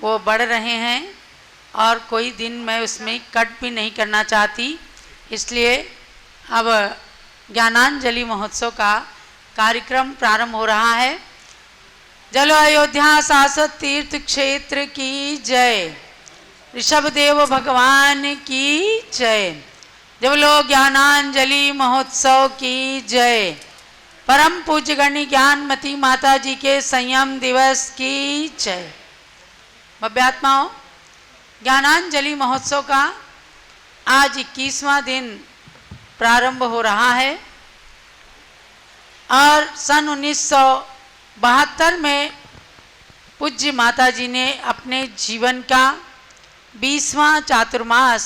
वो बढ़ रहे हैं और कोई दिन मैं उसमें कट भी नहीं करना चाहती, इसलिए अब ज्ञानांजलि महोत्सव का कार्यक्रम प्रारंभ हो रहा है। चलो अयोध्या शाश्वत तीर्थ क्षेत्र की जय, ऋषभदेव भगवान की जय, जब लोग ज्ञानांजलि महोत्सव की जय, परम पूज्य गणी ज्ञानमती माता जी के संयम दिवस की जय। भव्यात्माओं, ज्ञानांजलि महोत्सव का आज 21वां दिन प्रारंभ हो रहा है और सन 1972 में पूज्य माता जी ने अपने जीवन का 20वां चातुर्मास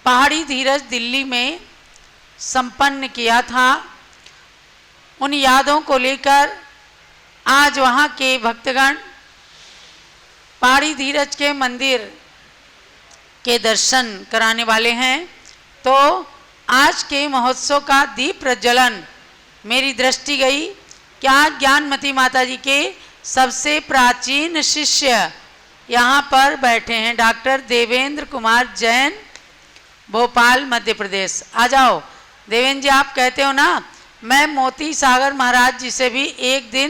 पहाड़ी धीरज दिल्ली में संपन्न किया था। उन यादों को लेकर आज वहाँ के भक्तगण पहाड़ी धीरज के मंदिर के दर्शन कराने वाले हैं। तो आज के महोत्सव का दीप प्रज्वलन मेरी दृष्टि गई क्या ज्ञानमती माता जी के सबसे प्राचीन शिष्य यहाँ पर बैठे हैं, डॉक्टर देवेंद्र कुमार जैन, भोपाल मध्य प्रदेश। आ जाओ देवेंद्र जी, आप कहते हो ना मैं मोती सागर महाराज जी से भी एक दिन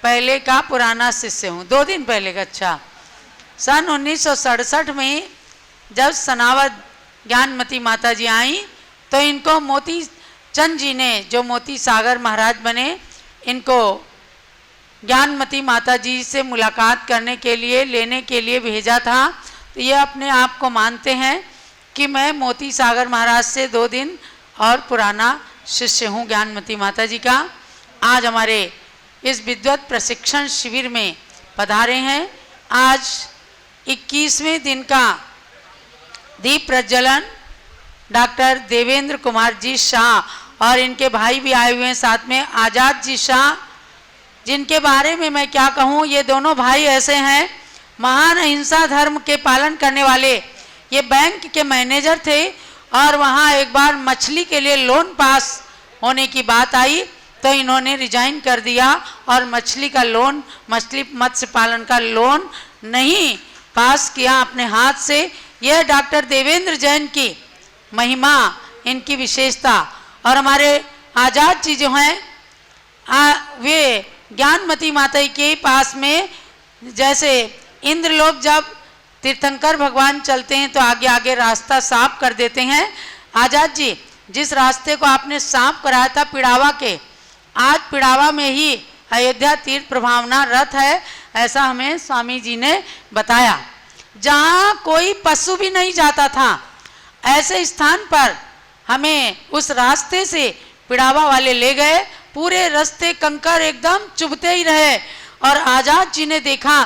पहले का पुराना शिष्य हूँ, 2 दिन पहले का। अच्छा, सन 1967 में जब सनावद ज्ञानमती माता जी आई तो इनको मोती चंद जी ने, जो मोती सागर महाराज बने, इनको ज्ञानमती माता जी से मुलाकात करने के लिए, लेने के लिए भेजा था। तो ये अपने आप को मानते हैं कि मैं मोती सागर महाराज से 2 दिन और पुराना शिष्य हूँ ज्ञानमती माता जी का। आज हमारे इस विद्वत प्रशिक्षण शिविर में पधारे हैं। आज 21वें दिन का दीप प्रज्वलन डॉक्टर देवेंद्र कुमार जी शाह और इनके भाई भी आए हुए हैं साथ में, आज़ाद जी शाह, जिनके बारे में मैं क्या कहूँ। ये दोनों भाई ऐसे हैं, महान अहिंसा धर्म के पालन करने वाले। ये बैंक के मैनेजर थे और वहाँ एक बार मछली के लिए लोन पास होने की बात आई तो इन्होंने रिजाइन कर दिया और मछली का लोन, मछली मत्स्य पालन का लोन नहीं पास किया अपने हाथ से। यह डॉक्टर देवेंद्र जैन की महिमा, इनकी विशेषता। और हमारे आज़ाद जी जो हैं वे ज्ञानमती माता के पास में, जैसे इंद्रलोक जब तीर्थंकर भगवान चलते हैं तो आगे आगे रास्ता साफ कर देते हैं। आज़ाद जी, जिस रास्ते को आपने साफ कराया था पिड़ावा के, आज पिड़ावा में ही अयोध्या तीर्थ प्रभावना रथ है, ऐसा हमें स्वामी जी ने बताया। जहाँ कोई पशु भी नहीं जाता था, ऐसे स्थान पर हमें उस रास्ते से पिड़ावा वाले ले गए। पूरे रास्ते कंकर एकदम चुभते ही रहे और आज़ाद जी ने देखा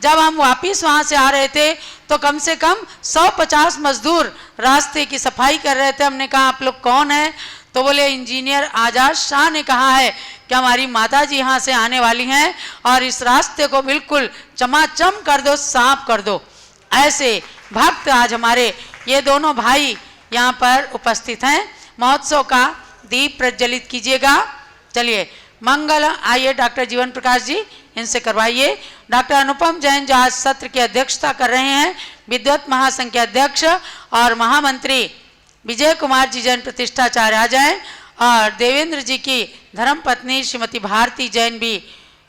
जब हम वापिस वहाँ से आ रहे थे तो कम से कम 150 मजदूर रास्ते की सफाई कर रहे थे। हमने कहा आप लोग कौन हैं? तो बोले इंजीनियर आज़ाद शाह ने कहा है कि हमारी माता जी यहाँ से आने वाली हैं और इस रास्ते को बिल्कुल चमाचम कर दो, साफ कर दो। ऐसे भक्त आज हमारे ये दोनों भाई यहाँ पर उपस्थित हैं। महोत्सव का दीप प्रज्वलित कीजिएगा। चलिए मंगल, आइए डॉक्टर जीवन प्रकाश जी, इनसे करवाइए। डॉक्टर अनुपम जैन जो आज सत्र की अध्यक्षता कर रहे हैं, विद्वत महासंघ के अध्यक्ष, और महामंत्री विजय कुमार जी जैन प्रतिष्ठाचार्य आ जाएं, और देवेंद्र जी की धर्मपत्नी श्रीमती भारती जैन भी,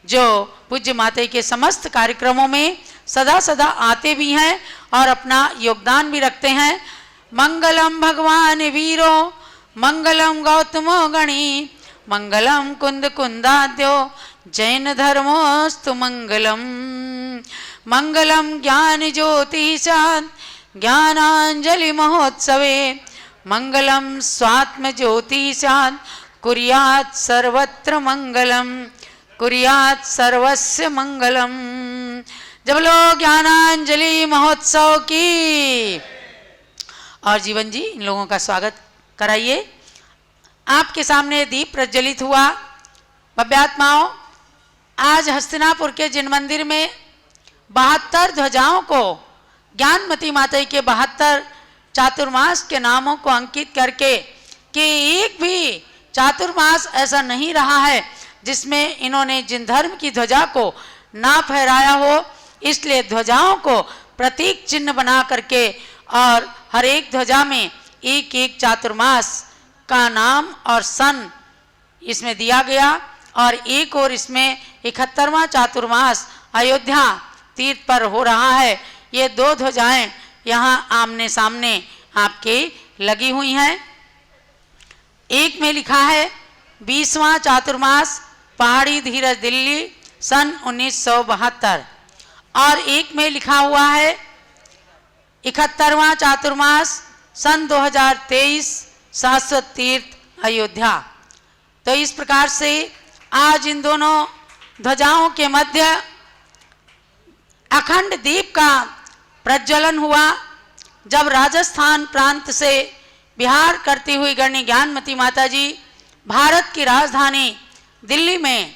जो पूज्य माता के समस्त कार्यक्रमों में सदा सदा आते भी हैं और अपना योगदान भी रखते हैं। मंगलम भगवान वीरो, मंगलम गौतमो गणी, मंगलम कुंद कुंदाद्यो, जैन धर्मोस्तु मंगलम। मंगलम ज्ञान ज्योतिषात् ज्ञानांजलि महोत्सवे, मंगलम स्वात्म ज्योतिषात् कुर्यात् सर्वत्र मंगलम, कुर्यात् सर्वस्य मंगलम। जब लोग ज्ञानांजलि महोत्सव की। और जीवन जी, इन लोगों का स्वागत कराइए। आपके सामने दीप प्रज्वलित हुआ। भव्यात्माओं, आज हस्तिनापुर के जिन मंदिर में 72 ध्वजाओं को ज्ञानमती माता के 72 चातुर्मास के नामों को अंकित करके, कि एक भी चातुर्मास ऐसा नहीं रहा है जिसमें इन्होंने जिन धर्म की ध्वजा को ना फहराया हो। इसलिए ध्वजाओं को प्रतीक चिन्ह बना करके और हर एक ध्वजा में एक एक चातुर्मास का नाम और सन इसमें दिया गया और एक और इसमें 71वां चातुर्मास अयोध्या तीर्थ पर हो रहा है। ये दो ध्वजाएं यहाँ आमने सामने आपके लगी हुई हैं। एक में लिखा है 20वां चातुर्मास पहाड़ी धीरज दिल्ली सन 1972 और एक में लिखा हुआ है 71वां चातुर्मास सन 2023 शाश्वत तीर्थ अयोध्या। तो इस प्रकार से आज इन दोनों ध्वजाओं के मध्य अखंड दीप का प्रज्वलन हुआ। जब राजस्थान प्रांत से विहार करती हुई गणनी ज्ञानमती माता जी भारत की राजधानी दिल्ली में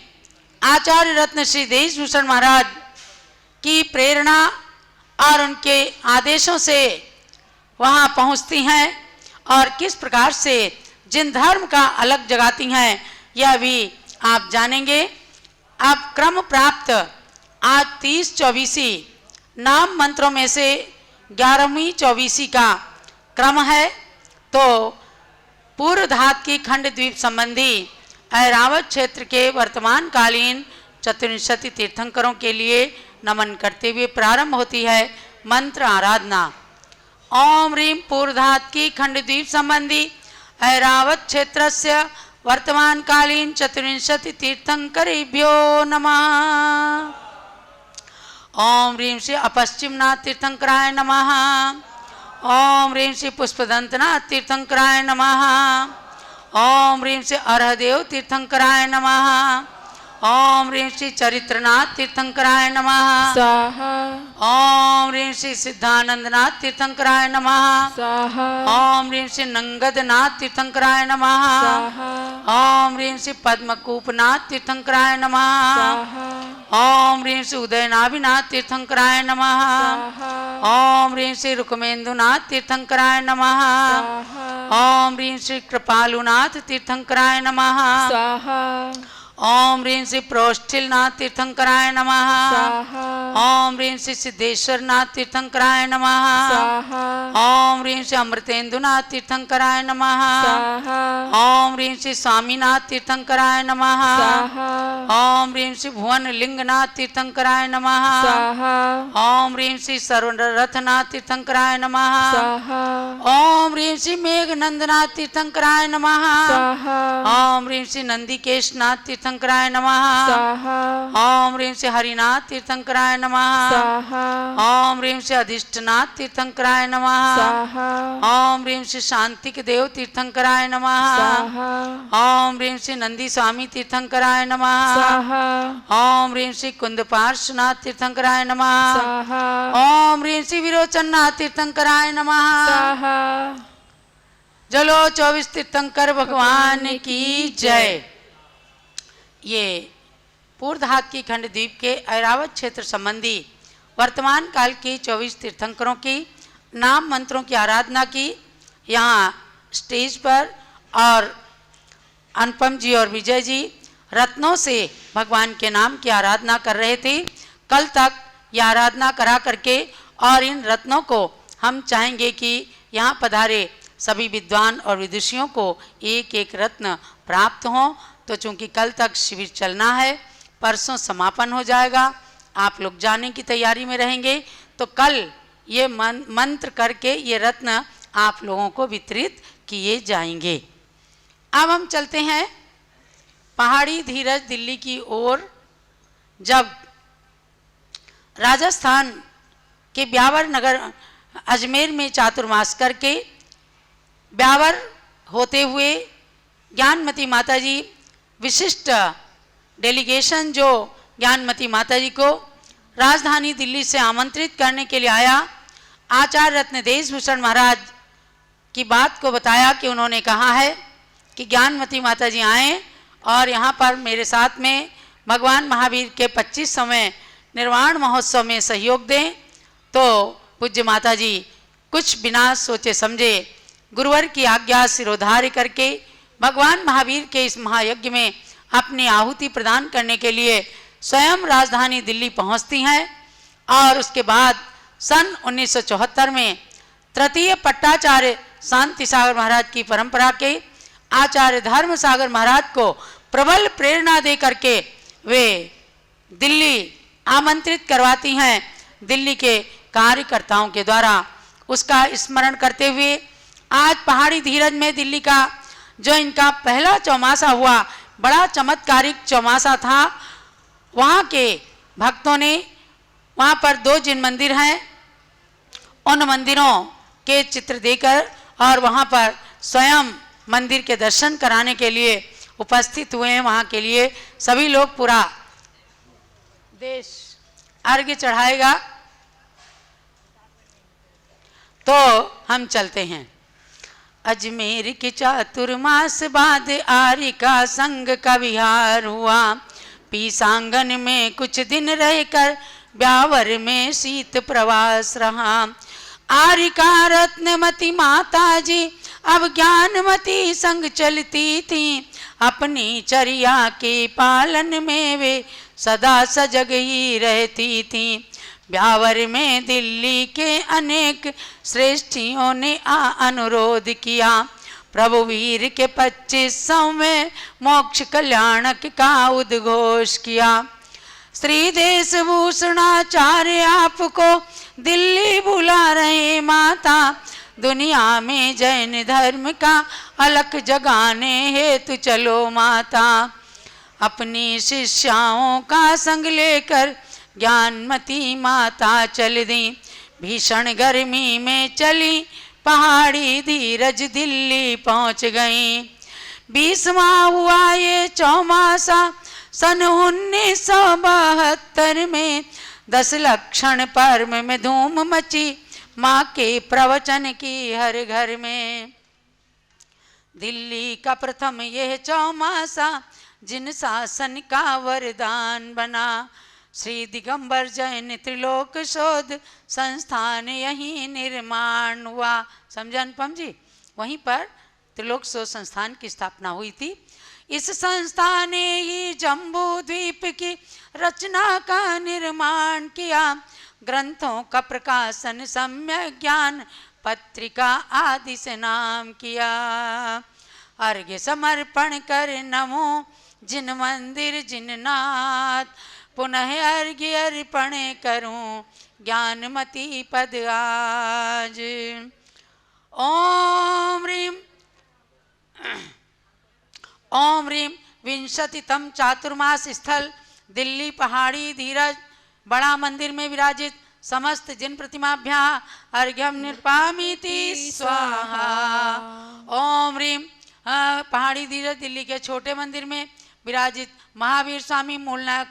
आचार्य रत्न श्री देशभूषण महाराज की प्रेरणा और उनके आदेशों से वहाँ पहुँचती हैं और किस प्रकार से जिन धर्म का अलग जगाती हैं यह भी आप जानेंगे। अब क्रम प्राप्त आज 30 चौबीसी नाम मंत्रों में से 11वीं चौबीसी का क्रम है। तो पूर्व धात की खंड द्वीप संबंधी ऐरावत क्षेत्र के वर्तमान कालीन चतुर्विंशति तीर्थंकरों के लिए नमन करते हुए प्रारंभ होती है मंत्र आराधना। ओम ह्रीं पूर्वधात की खंड द्वीप संबंधी ऐरावत क्षेत्रस्य वर्तमान कालीन चतुर्विंशति तीर्थंकरेभ्यो नमः। ओम ह्रीं श्री अपश्चिमनाथ तीर्थंकराय नमः। ओम ह्रीं श्री पुष्पदंतनाथ तीर्थंकराय नमः। ओम ह्रीं श्री अर्हदेव तीर्थंकराय नमः। ओम ह्रीं श्री चरित्रनाथ तीर्थंकराय नमः स्वाहा। ओम ह्रीं श्री सिद्धानंदनाथ तीर्थंकराय नमः स्वाहा। ओम ह्रीं श्री नंगदनाथ तीर्थंकराय नमः स्वाहा। ओम ह्रीं श्री पद्मकूपनाथ तीर्थंकराय नमः स्वाहा। ओम ह्रीं श्री उदयनाभिनाथ तीर्थंकराय नमः स्वाहा। ओम ह्रीं श्री रुक्मेंदुनाथ तीर्थंकराय नमः स्वाहा। ओम ह्रीं श्री कृपालुनाथ तीर्थंकराय नमः स्वाहा। ओम ह्रीं श्री प्रोष्ठिलनाथ तीर्थंकराय नमः स्वाहा। ओम ह्रीं श्री सिद्धेश्वरनाथ तीर्थंकराय नमः स्वाहा। ओम ह्रीं श्री अमृतेंदुनाथ तीर्थंकराय नमः स्वाहा। ओम ह्रीं श्री स्वामीनाथ तीर्थंकराय नमः स्वाहा। ओम ह्रीं श्री भुवनलिंगनाथ तीर्थंकराय नमः स्वाहा। ओम ह्रीं श्री सर्वरथनाथ तीर्थंकराय नमः स्वाहा। ओम ह्रीं श्री मेघनंदनाथ तीर्थंकराय नमः स्वाहा। ओम ह्रीं श्री नंदिकेशनाथ तीर्थंकराय नमः स्वाहा। ओम ह्रीं श्री हरिनाथ तीर्थंकराय नमः स्वाहा। ओम ह्रीं श्री अधिष्ठनाथ तीर्थंकराय नमः स्वाहा। ओम ह्रीं श्री शांतिक देव तीर्थंकराय नमः स्वाहा। ओम ह्रीं श्री नंदी स्वामी तीर्थंकराय नमः स्वाहा। ओम ह्रीं श्री कुंदपार्श्वनाथ तीर्थंकराय नमः स्वाहा। ओम ह्रीं श्री विरोचननाथ तीर्थंकराय नमः स्वाहा। जलो 24 तीर्थंकर भगवान की जय। ये पूर्वधात की खंड द्वीप के ऐरावत क्षेत्र संबंधी वर्तमान काल के 24 तीर्थंकरों की नाम मंत्रों की आराधना की यहाँ स्टेज पर। और अनुपम जी और विजय जी रत्नों से भगवान के नाम की आराधना कर रहे थे। कल तक ये आराधना करा करके और इन रत्नों को हम चाहेंगे कि यहाँ पधारे सभी विद्वान और विदुषियों को एक एक रत्न प्राप्त हों। तो चूँकि कल तक शिविर चलना है, परसों समापन हो जाएगा, आप लोग जाने की तैयारी में रहेंगे, तो कल ये मंत्र करके ये रत्न आप लोगों को वितरित किए जाएंगे। अब हम चलते हैं पहाड़ी धीरज दिल्ली की ओर। जब राजस्थान के ब्यावर नगर अजमेर में चातुर्मास करके ब्यावर होते हुए ज्ञानमती माता जी विशिष्ट डेलीगेशन जो ज्ञानमती माता जी को राजधानी दिल्ली से आमंत्रित करने के लिए आया, आचार्य रत्न देशभूषण महाराज की बात को बताया कि उन्होंने कहा है कि ज्ञानमती माता जी आएँ और यहाँ पर मेरे साथ में भगवान महावीर के 25वें निर्वाण महोत्सव में सहयोग दें। तो पूज्य माता जी कुछ बिना सोचे समझे गुरुवर की आज्ञा सिरोधार्य करके भगवान महावीर के इस महायज्ञ में अपनी आहुति प्रदान करने के लिए स्वयं राजधानी दिल्ली पहुंचती हैं और उसके बाद सन 1974 में तृतीय पट्टाचार्य शांति सागर महाराज की परंपरा के आचार्य धर्म सागर महाराज को प्रबल प्रेरणा दे करके वे दिल्ली आमंत्रित करवाती हैं दिल्ली के कार्यकर्ताओं के द्वारा। उसका स्मरण करते हुए आज पहाड़ी धीरज में दिल्ली का जो इनका पहला चौमासा हुआ, बड़ा चमत्कारिक चौमासा था। वहाँ के भक्तों ने वहाँ पर 2 जिन मंदिर हैं उन मंदिरों के चित्र देकर और वहाँ पर स्वयं मंदिर के दर्शन कराने के लिए उपस्थित हुए हैं। वहाँ के लिए सभी लोग, पूरा देश अर्घ्य चढ़ाएगा। तो हम चलते हैं। अजमेर के चातुर्मास बाद आर्य का संग का विहार हुआ, पीसांगन में कुछ दिन रहकर ब्यावर में शीत प्रवास रहा। आर्य का रत्नमती माता जी अब ज्ञानमती संग चलती थी, अपनी चर्या के पालन में वे सदा सजग ही रहती थी। ब्यावर में दिल्ली के अनेक श्रेष्ठियों ने अनुरोध किया, प्रभु वीर के 2500 में मोक्ष कल्याणक का उद्घोष किया। श्री देशभूषणाचार्य आपको दिल्ली बुला रहे माता, दुनिया में जैन धर्म का अलख जगाने हेतु चलो माता। अपनी शिष्याओं का संग लेकर ज्ञानमती माता चल दी, भीषण गर्मी में चली पहाड़ी धीरज दिल्ली पहुंच गई। 20वां हुआ ये चौमासा सन 1972 में, 10 लक्षण पर्व में धूम मची माँ के प्रवचन की हर घर में। दिल्ली का प्रथम यह चौमासा जिन शासन का वरदान बना, श्री दिगंबर जैन त्रिलोक शोध संस्थान यही निर्माण हुआ। समझा अनुपम जी? वहीं पर त्रिलोक शोध संस्थान की स्थापना हुई थी। इस संस्था ने ही जम्बू द्वीप की रचना का निर्माण किया, ग्रंथों का प्रकाशन सम्यक ज्ञान पत्रिका आदि से नाम किया। अर्घ्य समर्पण कर नमो जिन मंदिर जिन नाथ, पुनः अर्घ्य अर्पण करूं ज्ञानमती पद आज। ओम ह्रीम ओम ह्रीम विंशतितम चातुर्मास स्थल दिल्ली पहाड़ी धीरज बड़ा मंदिर में विराजित समस्त जिन प्रतिमाभ्या अर्घ्यम निर्पामीति स्वाहा। ओम ह्रीम पहाड़ी धीरज दिल्ली के छोटे मंदिर में विराजित महावीर स्वामी मूलनायक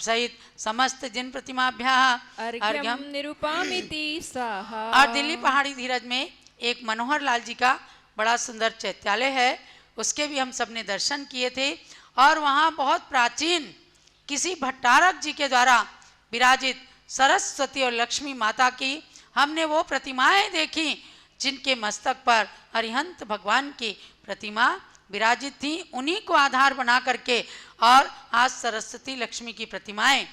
सहित समस्त जिन प्रतिमाभ्या अर्घ्यम निरूपामिति स्वाहा। और दिल्ली पहाड़ी धीरज में एक मनोहर लाल जी का बड़ा सुंदर चैत्यालय है, उसके भी हम सबने दर्शन किए थे। और वहाँ बहुत प्राचीन किसी भट्टारक जी के द्वारा विराजित सरस्वती और लक्ष्मी माता की हमने वो प्रतिमाएं देखी जिनके मस्तक पर अरिहंत भगवान की प्रतिमा विराजित थी। उन्हीं को आधार बना करके और आज सरस्वती लक्ष्मी की प्रतिमाएं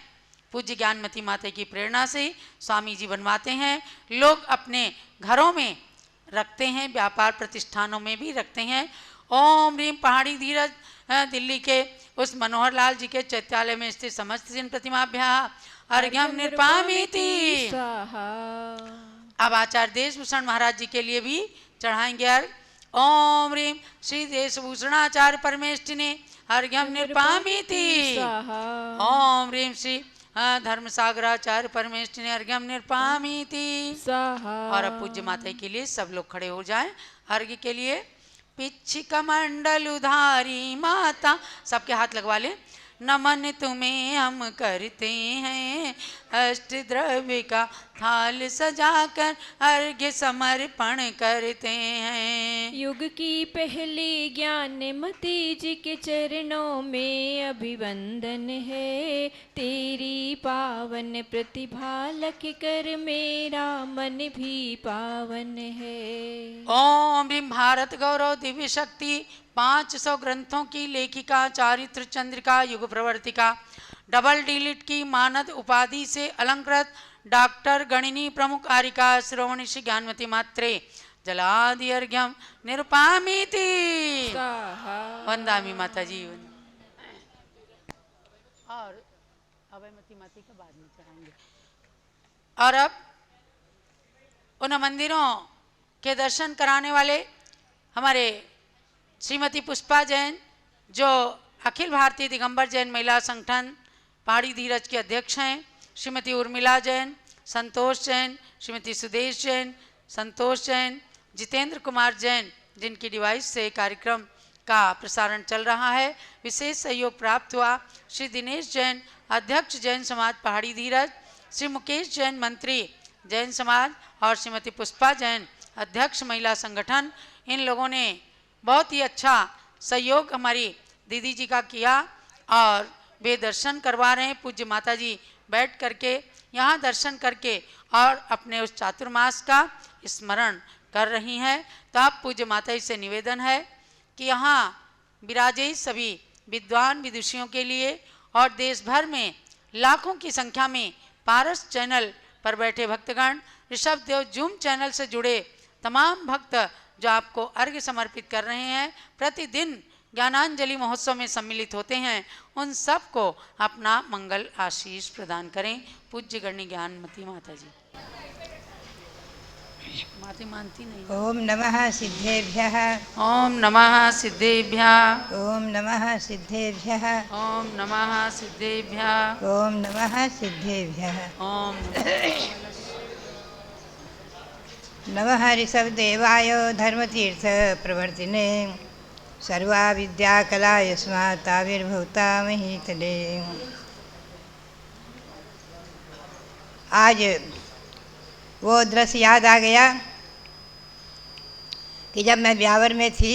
पूज्य ज्ञानमती माता की प्रेरणा से स्वामी जी बनवाते हैं। लोग अपने घरों में रखते हैं, व्यापार प्रतिष्ठानों में भी रखते हैं। ओम ह्रीम पहाड़ी धीरज दिल्ली के उस मनोहर लाल जी के चैत्यालय में स्थित समस्त जिन प्रतिमाभ्या अर्घ्यम निर्पामीति। अब आचार्य देशभूषण महाराज जी के लिए भी चढ़ाएंगे अर्घ। ओम ह्रीम श्री देशभूषणाचार्य परमेष्ठिने अर्घ्यम निर्पामीति। ओम ह्रीम श्री धर्मसागराचार्य परमेष्ठिने अर्घ्यम निर्पामीति। और अब पूज्य माता के लिए सब लोग खड़े हो जाएं अर्घ्य के लिए। पिच्छिक मंडल उधारी माता, सबके हाथ लगवा लें। नमन तुम्हें हम करते हैं, अष्ट द्रव्य का थाल सजाकर अर्घ्य समर्पण करते हैं। युग की पहली ज्ञानमती जी के चरणों में अभिवंदन है, तेरी पावन प्रतिभा लख कर मेरा मन भी पावन है। ओम भीम भारत गौरव दिव्य शक्ति 500 ग्रंथों की लेखिका, चारित्र चंद्रिका, युग प्रवर्तिका, डबल डीलिट की मानद उपाधि से अलंकृत डॉक्टर गणिनी प्रमुख आरिका श्रोवणी श्री ज्ञानमती मात्रे जलादि अर्घ्यम निरुपामीति स्वाहा। वंदामी माता जी। और अभयमती माता का बाद में चढ़ाएंगे। और अब उन मंदिरों के दर्शन कराने वाले हमारे श्रीमती पुष्पा जैन, जो अखिल भारतीय दिगंबर जैन महिला संगठन पहाड़ी धीरज के अध्यक्ष हैं, श्रीमती उर्मिला जैन, संतोष जैन, श्रीमती सुदेश जैन, संतोष जैन, जितेंद्र कुमार जैन, जिनकी डिवाइस से कार्यक्रम का प्रसारण चल रहा है। विशेष सहयोग प्राप्त हुआ श्री दिनेश जैन, अध्यक्ष जैन समाज पहाड़ी धीरज, श्री मुकेश जैन, मंत्री जैन समाज, और श्रीमती पुष्पा जैन, अध्यक्ष महिला संगठन। इन लोगों ने बहुत ही अच्छा सहयोग हमारी दीदी जी का किया और वे दर्शन करवा रहे हैं। पूज्य माता जी बैठ करके यहाँ दर्शन करके और अपने उस चातुर्मास का स्मरण कर रही हैं। तो आप पूज्य माता जी से निवेदन है कि यहाँ विराजे सभी विद्वान विदुषियों के लिए और देश भर में लाखों की संख्या में पारस चैनल पर बैठे भक्तगण, ऋषभ देव जूम चैनल से जुड़े तमाम भक्त जो आपको अर्घ्य समर्पित कर रहे हैं, प्रतिदिन ज्ञानांजलि महोत्सव में सम्मिलित होते हैं, उन सब को अपना मंगल आशीष प्रदान करें। पूज्य गणनी ज्ञानमती माता जी। माती मानती नहीं। ओम नमः सिद्धेभ्यः। ओम नमः सिद्धेभ्यः। ओम नमः सिद्धेभ्यः। ओम नमः सिद्धेभ्यः। ओम नमः सिद्धेभ्यः। ओम नमः ऋषभदेवाय धर्मतीर्थ प्रवर्तिने सर्वा विद्या कला यस्मात् आविर्भूता महीतले। आज वो दृश्य याद आ गया कि जब मैं ब्यावर में थी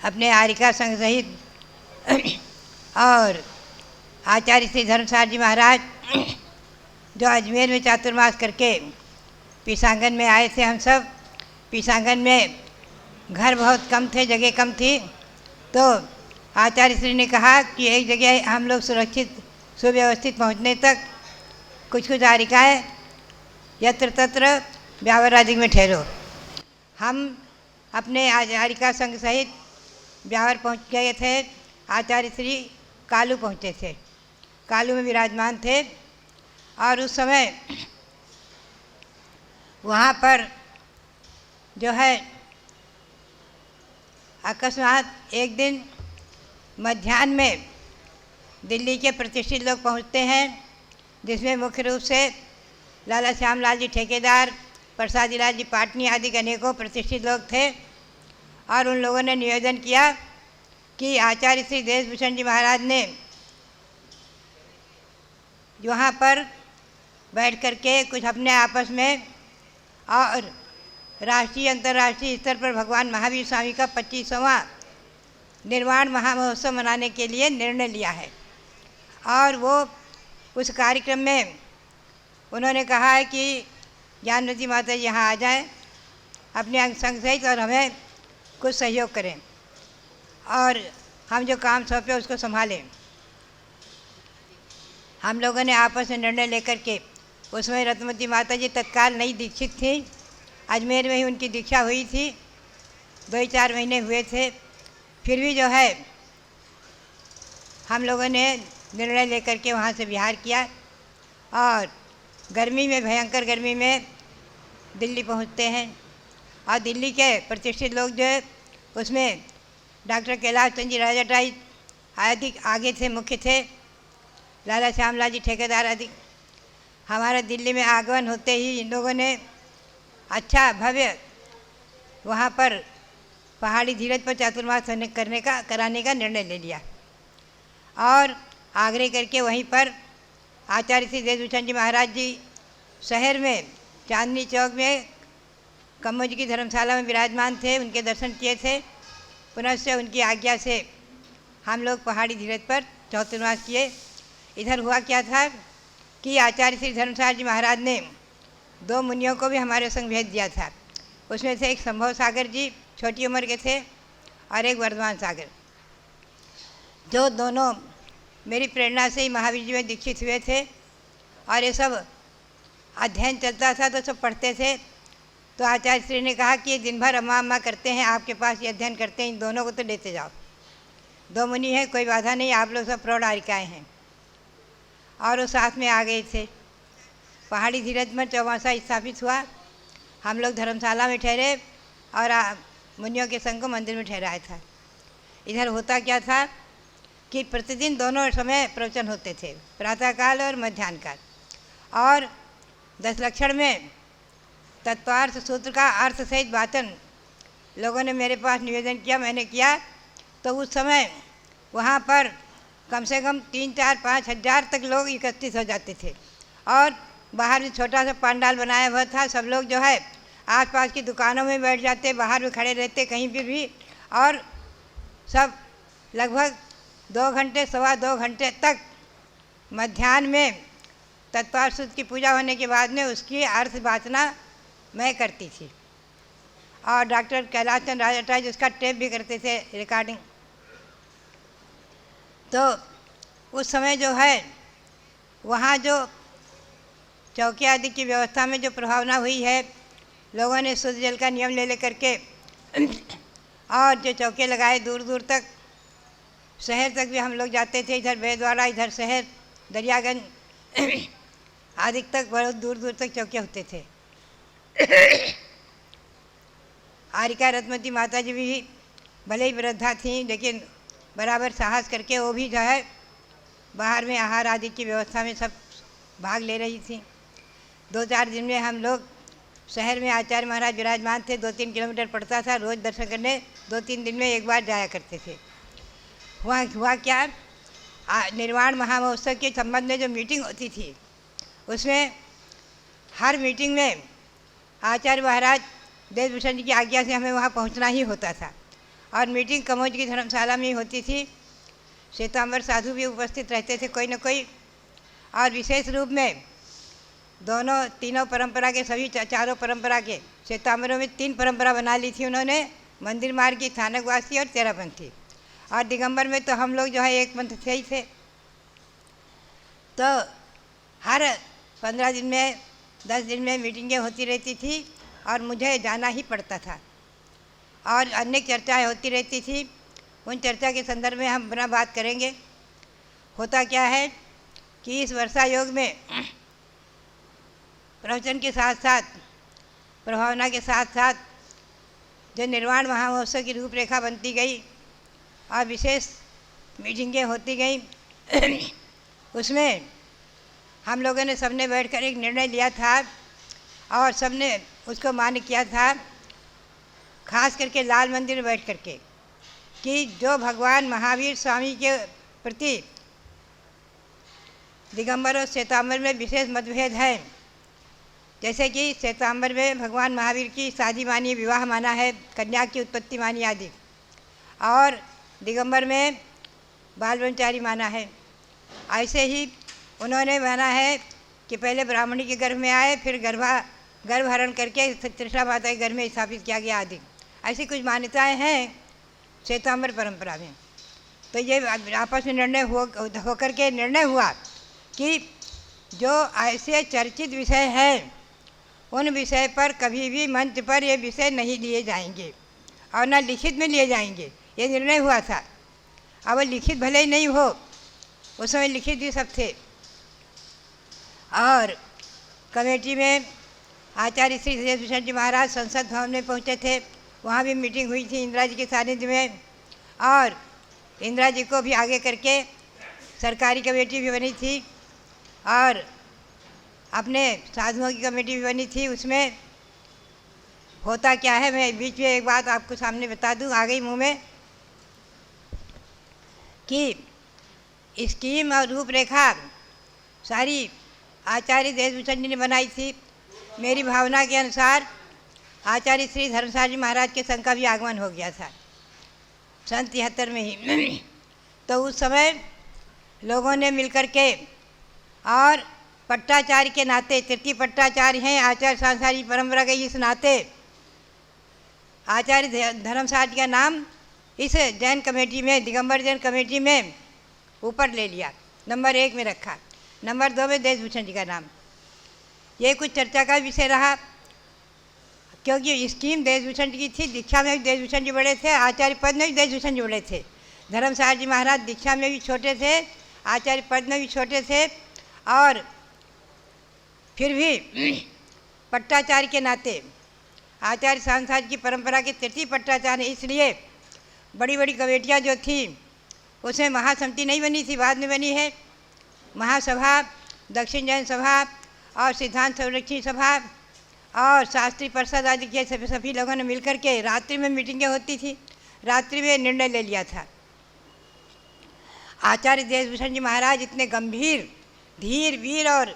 अपने आरिका संघ सहित और आचार्य श्री धर्मसार जी महाराज जो अजमेर में चातुर्मास करके पीसांगन में आए थे। हम सब पीसांगन में घर बहुत कम थे, जगह कम थी, तो आचार्य श्री ने कहा कि एक जगह हम लोग सुरक्षित सुव्यवस्थित पहुंचने तक कुछ कुछ आरिकाएँ यत्र तत्र ब्यावर आदि में ठहरो। हम अपने आरिका संघ सहित ब्यावर पहुंच गए थे। आचार्य श्री कालू पहुंचे थे, कालू में विराजमान थे। और उस समय वहाँ पर जो है अकस्मात एक दिन मध्याह्न में दिल्ली के प्रतिष्ठित लोग पहुँचते हैं, जिसमें मुख्य रूप से लाला श्यामलाल जी ठेकेदार, प्रसादी लाल जी पाटनी आदि अनेकों प्रतिष्ठित लोग थे। और उन लोगों ने निवेदन किया कि आचार्य श्री देशभूषण जी महाराज ने वहाँ पर बैठ कर के कुछ अपने आपस में और राष्ट्रीय अंतर्राष्ट्रीय स्तर पर भगवान महावीर स्वामी का 25वां निर्वाण महामहोत्सव मनाने के लिए निर्णय लिया है। और वो उस कार्यक्रम में उन्होंने कहा है कि ज्ञानमती माता जी यहाँ आ जाएं अपने अंग संग सहित और हमें कुछ सहयोग करें और हम जो काम सौंपे उसको संभालें। हम लोगों ने आपस में निर्णय लेकर के, उसमें रत्नमती माता जी तत्काल नई दीक्षित थी, अजमेर में ही उनकी दीक्षा हुई थी, 2-4 महीने हुए थे। फिर भी जो है हम लोगों ने निर्णय लेकर के वहाँ से बिहार किया और गर्मी में, भयंकर गर्मी में दिल्ली पहुँचते हैं। और दिल्ली के प्रतिष्ठित लोग जो है उसमें डॉक्टर कैलाश चंद जी राजाटाई आदि आगे थे, मुख्य थे, लाला श्यामलाल जी ठेकेदार आदि। हमारा दिल्ली में आगमन होते ही इन लोगों ने अच्छा भव्य वहाँ पर पहाड़ी धीरज पर चातुर्मास कराने का निर्णय ले लिया और आग्रह करके वहीं पर आचार्य श्री देशभूषण जी महाराज जी शहर में चांदनी चौक में कम्मो जी की धर्मशाला में विराजमान थे, उनके दर्शन किए थे। पुनः उनकी आज्ञा से हम लोग पहाड़ी धीरज पर चातुर्मास किए। इधर हुआ क्या था कि आचार्य श्री धर्मसार जी महाराज ने 2 मुनियों को भी हमारे संग भेज दिया था। उसमें से एक संभव सागर जी छोटी उम्र के थे और एक वर्धमान सागर, जो दोनों मेरी प्रेरणा से ही महावीर जी में दीक्षित हुए थे। और ये सब अध्ययन चलता था तो सब पढ़ते थे। तो आचार्य श्री ने कहा कि ये दिन भर अम्मा अम्मा करते हैं, आपके पास ये अध्ययन करते हैं, इन दोनों को तो लेते जाओ। 2 मुनि हैं, कोई बाधा नहीं, आप लोग सब प्रौढ़ आरिकाएँ हैं। और वो साथ में आ गए थे। पहाड़ी धीरज में चौमासा स्थापित हुआ। हम लोग धर्मशाला में ठहरे और मुनियों के संग को मंदिर में ठहराया था। इधर होता क्या था कि प्रतिदिन दोनों समय प्रवचन होते थे, प्रातःकाल और मध्याह्न काल। और 10 लक्षण में तत्वार्थ सूत्र का अर्थ सहित वाचन लोगों ने मेरे पास निवेदन किया, मैंने किया। तो उस समय वहाँ पर कम से कम 3, 4, 5 हज़ार तक लोग एकत्रित हो जाते थे। और बाहर भी छोटा सा पंडाल बनाया हुआ था। सब लोग जो है आसपास की दुकानों में बैठ जाते, बाहर भी खड़े रहते, कहीं पर भी। और सब लगभग 2 घंटे, सवा 2 घंटे तक मध्याह्न में तत्वार्थ सूत्र की पूजा होने के बाद में उसकी अर्थ वाचना मैं करती थी। और डॉक्टर कैलाश चंद्र राजटाज उसका टेप भी करते थे, रिकॉर्डिंग। तो उस समय जो है वहाँ जो चौकी आदि की व्यवस्था में जो प्रभावना हुई है, लोगों ने शुद्ध जल का नियम ले लेकर के और जो चौके लगाए दूर दूर तक, शहर तक भी हम लोग जाते थे। इधर बैदवाड़ा, इधर शहर दरियागंज आदि तक बहुत दूर दूर तक चौके होते थे। आरिका रत्नमती माता जी भी भले ही वृद्धा थीं, लेकिन बराबर साहस करके वो भी जो है बाहर में आहार आदि की व्यवस्था में सब भाग ले रही थी। 2-4 दिन में हम लोग शहर में आचार्य महाराज विराजमान थे, 2-3 किलोमीटर पड़ता था, रोज़ दर्शन करने 2-3 दिन में एक बार जाया करते थे। हुआ क्या, निर्वाण महामहोत्सव के संबंध में जो मीटिंग होती थी, उसमें हर मीटिंग में आचार्य महाराज देशभूषण जी की आज्ञा से हमें वहाँ पहुँचना ही होता था। और मीटिंग कमोज की धर्मशाला में ही होती थी। श्वेतांबर साधु भी उपस्थित रहते थे कोई न कोई। और विशेष रूप में तीनों परंपरा के, सभी चारों परंपरा के, श्वेतांबरों में 3 परंपरा बना ली थी उन्होंने, मंदिर मार्ग की, थानकवासी और तेरापंथी। और दिगंबर में तो हम लोग जो है एक पंथ थे ही थे। तो हर 15 दिन में, 10 दिन में मीटिंगें होती रहती थी और मुझे जाना ही पड़ता था। और अनेक चर्चाएं होती रहती थी। उन चर्चा के संदर्भ में हम अपना बात करेंगे। होता क्या है कि इस वर्षा योग में प्रवचन के साथ साथ, प्रभावना के साथ साथ जो निर्वाण महामहोत्सव की रूपरेखा बनती गई और विशेष मीटिंगें होती गई, उसमें हम लोगों ने सबने बैठकर एक निर्णय लिया था और सबने उसको मान्य किया था, खास करके लाल मंदिर में बैठ करके, कि जो भगवान महावीर स्वामी के प्रति दिगंबर और श्वेतांबर में विशेष मतभेद है। जैसे कि श्वेतांबर में भगवान महावीर की शादी मानी, विवाह माना है, कन्या की उत्पत्ति मानी आदि, और दिगंबर में बाल ब्रह्मचारी माना है। ऐसे ही उन्होंने माना है कि पहले ब्राह्मणी के गर्भ में आए, फिर गर्भहरण करके त्रिषा माता के गर्भ में स्थापित किया गया आदि। ऐसी कुछ मान्यताएं हैं श्वेतांबर परंपरा में। तो ये आपस में निर्णय होकर के निर्णय हुआ कि जो ऐसे चर्चित विषय हैं, उन विषय पर कभी भी मंच पर ये विषय नहीं लिए जाएंगे और न लिखित में लिए जाएंगे, ये निर्णय हुआ था। अब लिखित भले ही नहीं हो, उस समय लिखित भी सब थे। और कमेटी में आचार्य श्री देशभूषण जी महाराज संसद भवन में पहुँचे थे, वहाँ भी मीटिंग हुई थी इंदिरा जी के सानिध्य में। और इंदिरा जी को भी आगे करके सरकारी कमेटी भी बनी थी और अपने साधुओं की कमेटी भी बनी थी। उसमें होता क्या है, मैं बीच में एक बात आपको सामने बता दूं, आ गई मुँह में, कि स्कीम और रूपरेखा सारी आचार्य देशभूषण जी ने बनाई थी। मेरी भावना के अनुसार आचार्य श्री धर्मसार जी महाराज के संघ का भी आगमन हो गया था सन 73 में ही। तो उस समय लोगों ने मिलकर के और पट्टाचार्य के नाते, तृतीय पट्टाचार्य हैं आचार्य सांसारिक परंपरा के, इस नाते आचार्य धर्मसार जी का नाम इस जैन कमेटी में, दिगंबर जैन कमेटी में ऊपर ले लिया, नंबर 1 में रखा। नंबर 2 में देशभूषण जी का नाम। ये कुछ चर्चा का विषय रहा, क्योंकि स्कीम देशभूषण की थी। दीक्षा में भी देशभूषण जी बड़े थे, आचार्य पद में भी देशभूषण जी बड़े थे। धर्मसार जी महाराज दीक्षा में भी छोटे थे, आचार्य पद में भी छोटे थे, और फिर भी पट्टाचार्य के नाते आचार्य सांसार की परंपरा के तृतीय पट्टाचार्य, इसलिए बड़ी बड़ी कमेटियाँ जो थी उसमें महासमिति नहीं बनी थी, बाद में बनी है। महासभा, दक्षिण जैन सभा और सिद्धांत संरक्षण सभा और शास्त्री परिषद आदि के सभी लोगों ने मिलकर के रात्रि में मीटिंगें होती थी, रात्रि में निर्णय ले लिया था। आचार्य देशभूषण जी महाराज इतने गंभीर, धीर, वीर और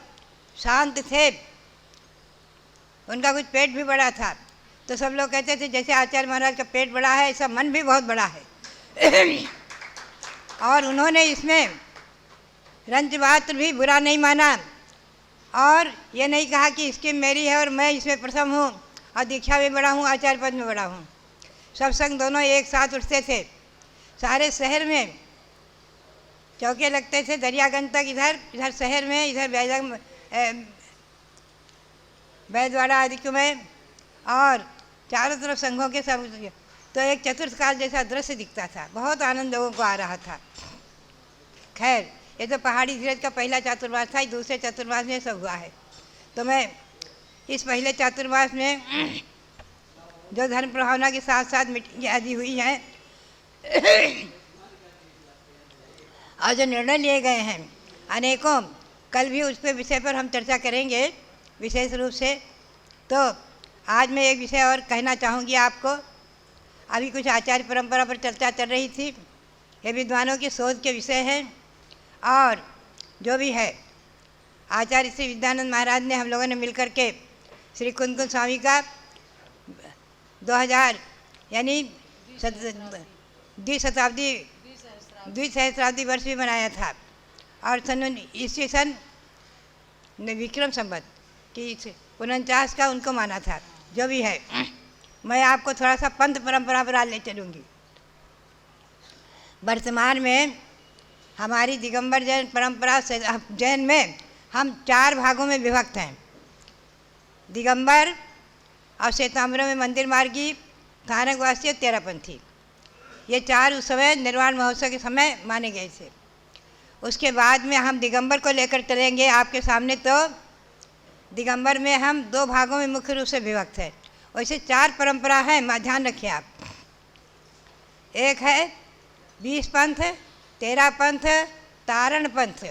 शांत थे। उनका कुछ पेट भी बड़ा था, तो सब लोग कहते थे जैसे आचार्य महाराज का पेट बड़ा है, ऐसा मन भी बहुत बड़ा है। और उन्होंने इसमें रंज मात्र भी बुरा नहीं माना, और ये नहीं कहा कि स्कीम मेरी है और मैं इसमें प्रथम हूँ और दीक्षा में बड़ा हूँ, आचार्य पद में बड़ा हूँ। सब संग दोनों एक साथ उठते थे। सारे शहर में चौके लगते थे, दरियागंज तक, इधर शहर में, इधर बैदवाड़ा आदि में, और चारों तरफ संघों के सब। तो एक चतुर्थ काल जैसा दृश्य दिखता था, बहुत आनंद लोगों को आ रहा था। खैर, ये तो पहाड़ी धीरज का पहला चातुर्मास था, दूसरे चातुर्मास में सब हुआ है। तो मैं इस पहले चातुर्मास में जो धर्म प्रभावना के साथ साथ मीटिंग आदि हुई हैं और जो निर्णय लिए गए हैं अनेकों, कल भी उस पर विषय पर हम चर्चा करेंगे विशेष रूप से। तो आज मैं एक विषय और कहना चाहूँगी आपको। अभी कुछ आचार्य परंपरा पर चर्चा चल रही थी, ये विद्वानों की शोध के विषय हैं। और जो भी है, आचार्य श्री विद्यानंद महाराज ने, हम लोगों ने मिलकर के श्री कुंद स्वामी का 2000 यानी द्विसहस्राब्दी वर्ष भी मनाया था। और ईस्वी सन विक्रम संवत की 49 का उनको माना था। जो भी है, मैं आपको थोड़ा सा पंथ परंपरा पर ले चलूँगी। वर्तमान में हमारी दिगंबर जैन परंपरा से जैन में हम 4 भागों में विभक्त हैं। दिगंबर और श्वेतांबरों में मंदिर मार्गी, स्थानकवासी और तेरापंथी, ये 4 उस समय निर्वाण महोत्सव के समय माने गए थे। उसके बाद में हम दिगंबर को लेकर चलेंगे आपके सामने। तो दिगंबर में हम 2 भागों में मुख्य रूप से विभक्त है। वैसे 4 परंपरा है, ध्यान रखिए आप। एक है 20 पंथ, 13 पंथ, तारण पंथ।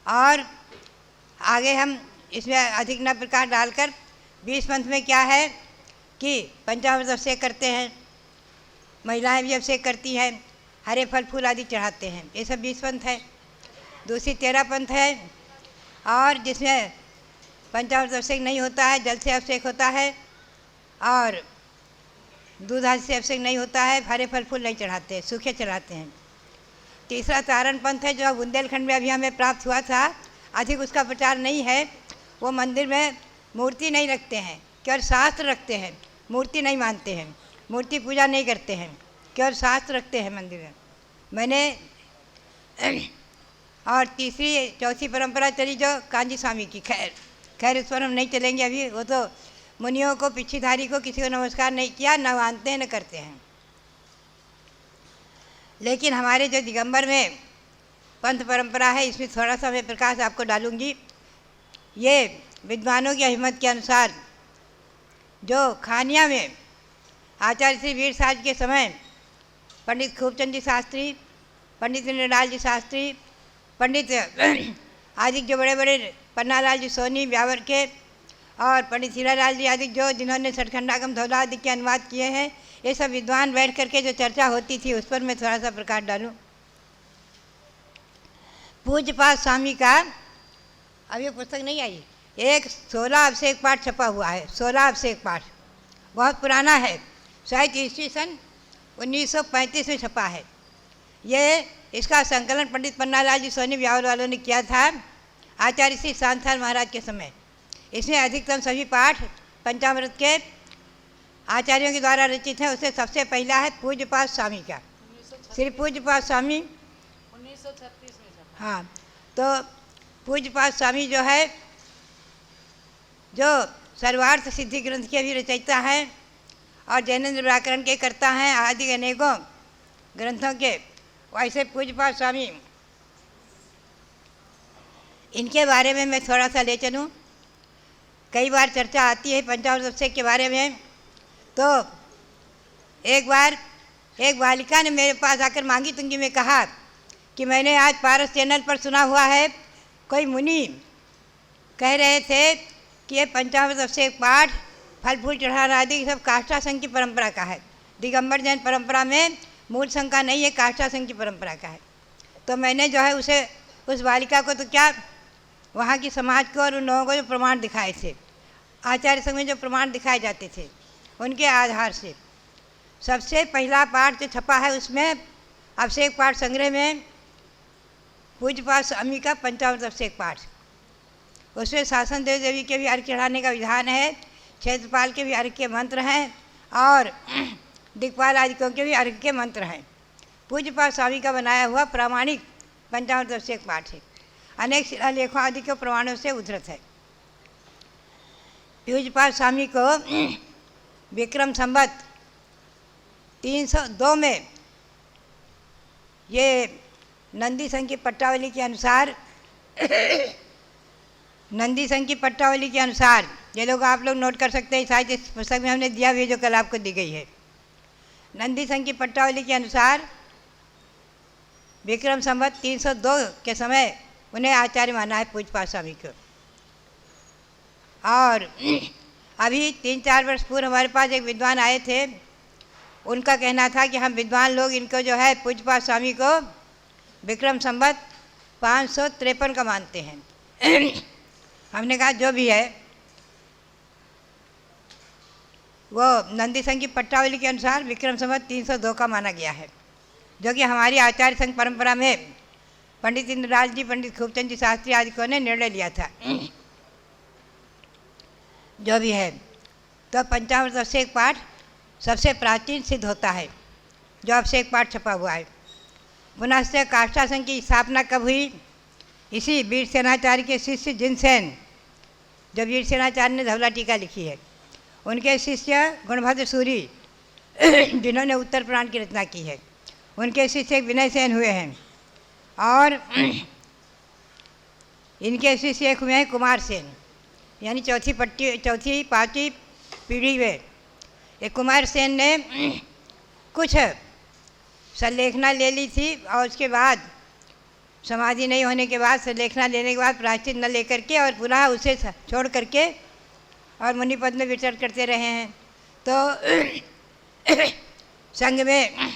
और आगे हम इसमें अधिक न प्रकाश डालकर 20 पंथ में क्या है कि पंचामृत अभिषेक करते हैं, महिलाएं भी अभिषेक करती हैं, हरे फल फूल आदि चढ़ाते हैं, ये सब 20 पंथ है। दूसरी 13 पंथ है, और जिसमें पंचामृत अभिषेक नहीं होता है, जल से अभिषेक होता है, और दूध आदि से अभिषेक नहीं होता है, हरे फल फूल नहीं चढ़ाते, सूखे चढ़ाते हैं। तीसरा तारण पंथ है, जो बुंदेलखंड में अभी हमें प्राप्त हुआ था, अधिक उसका प्रचार नहीं है। वो मंदिर में मूर्ति नहीं रखते हैं, केवल शास्त्र रखते हैं, मूर्ति नहीं मानते हैं, मूर्ति पूजा नहीं करते हैं, केवल शास्त्र रखते हैं मंदिर में। मैंने और तीसरी चौथी परंपरा चली जो कांजी स्वामी की। खैर उस पर हम नहीं चलेंगे अभी। वो तो मुनियों को, पिछीधारी को, किसी को नमस्कार नहीं किया, न मानते हैं न करते हैं। लेकिन हमारे जो दिगंबर में पंथ परंपरा है, इसमें थोड़ा सा मैं प्रकाश आपको डालूंगी। ये विद्वानों की अहिमत के अनुसार जो खानिया में आचार्य श्री वीर साज के समय पंडित खूबचंद जी शास्त्री, पंडित नृणाल जी शास्त्री, पंडित आदि जो बड़े बड़े पन्नालाल जी सोनी ब्यावर के, और पंडित हीरालाल जी आदि जो जिन्होंने सठखंडागम धौला आदि के अनुवाद किए हैं, ये सब विद्वान बैठ करके जो चर्चा होती थी उस पर मैं थोड़ा सा प्रकाश डालूं। पूज्यपाद स्वामी का अब ये पुस्तक नहीं आई, एक 16 अभिषेक पाठ छपा हुआ है। 16 अभिषेक पाठ बहुत पुराना है, शायद ईस्वी सन 1935 में छपा है। ये इसका संकलन पंडित पन्नालाल जी सोनी ब्यावर वालों ने किया था आचार्य श्री सांसार महाराज के समय। इसमें अधिकतम सभी पाठ पंचामृत के आचार्यों के द्वारा रचित हैं। उससे सबसे पहला है पूज्यपाद स्वामी का, श्री पूज्यपाद स्वामी 1936 में। हाँ, तो पूज्यपाद स्वामी जो है, जो सर्वार्थ सिद्धि ग्रंथ के भी रचयिता हैं और जैनेन्द्र व्याकरण के करता हैं, आदि अनेकों ग्रंथों के, वैसे पूज्यपाद स्वामी, इनके बारे में मैं थोड़ा सा ले चलूँ। कई बार चर्चा आती है पंचामृत अभिषेक के बारे में। तो एक बार एक बालिका ने मेरे पास आकर मांगी तुंगी में कहा कि मैंने आज पारस चैनल पर सुना हुआ है, कोई मुनि कह रहे थे कि ये पंचामृत अभिषेक पाठ, फल फूल चढ़ाना आदि सब काष्ठा संघ की परंपरा का है। दिगंबर जैन परंपरा में मूल संघ का नहीं है, काष्ठा संघ की परंपरा का है। तो मैंने जो है उसे, उस बालिका को तो क्या, वहाँ की समाज को और उन लोगों को जो प्रमाण दिखाए थे, आचार्य संघ में जो प्रमाण दिखाए जाते थे, उनके आधार से सबसे पहला पाठ जो छपा है उसमें अभिषेक पाठ संग्रह में पूज्यपाद स्वामी का पंचामृत अभिषेक पाठ, उसमें शासन देव देवी के भी अर्घ्य चढ़ाने का विधान है, क्षेत्रपाल के भी अर्घ्य के मंत्र हैं और दिक्पाल आदि के भी अर्घ्य के मंत्र हैं। पूज्यपाद स्वामी का बनाया हुआ प्रामाणिक पंचामृत अभिषेक पाठ है, अनेक शिलालेखों आदि के प्रमाणों से उद्धृत है। पूज्यपाद स्वामी को विक्रम संवत 302 में ये नंदी संघ की पट्टावली के अनुसार नंदी संघ की पट्टावली के अनुसार, ये लोग आप लोग नोट कर सकते हैं, शायद इस पुस्तक में हमने दिया हुआ जो कल आपको दी गई है। नंदी संघ की पट्टावली के अनुसार विक्रम संवत 302 के समय उन्हें आचार्य माना है पूज्यपाद स्वामी को। और अभी 3-4 वर्ष पूर्व हमारे पास एक विद्वान आए थे, उनका कहना था कि हम विद्वान लोग इनको जो है पूज्यपाद स्वामी को विक्रम संवत 553 का मानते हैं। हमने कहा जो भी है वो नंदी संघ की पट्टावली के अनुसार विक्रम संवत 302 का माना गया है, जो कि हमारी आचार्य संघ परंपरा में पंडित इंद्रलाल जी, पंडित खूबचंद जी शास्त्री आदि को ने निर्णय लिया था। जो भी है, तो पंचामृत अभिषेक पाठ सबसे प्राचीन सिद्ध होता है जो अभिषेक पाठ छपा हुआ है। पुनः से काष्ठा संघ की स्थापना कब हुई? इसी वीर सेनाचार्य के शिष्य जिनसेन, जो वीर सेनाचार्य ने धवला टीका लिखी है, उनके शिष्य गुणभद्र सूरी जिन्होंने उत्तर पुराण की रचना की है, उनके शिष्य विनय सेन हुए हैं और इनके शिष्य एक हुए हैं कुमार सेन, यानी चौथी 5वीं पीढ़ी में। एक कुमार सेन ने कुछ संलेखना ले ली थी और उसके बाद समाधि नहीं होने के बाद, संलेखना लेने के बाद प्रायश्चित न लेकर के और पुनः उसे छोड़ करके और मुनिपद में विचरण करते रहे हैं। तो संघ में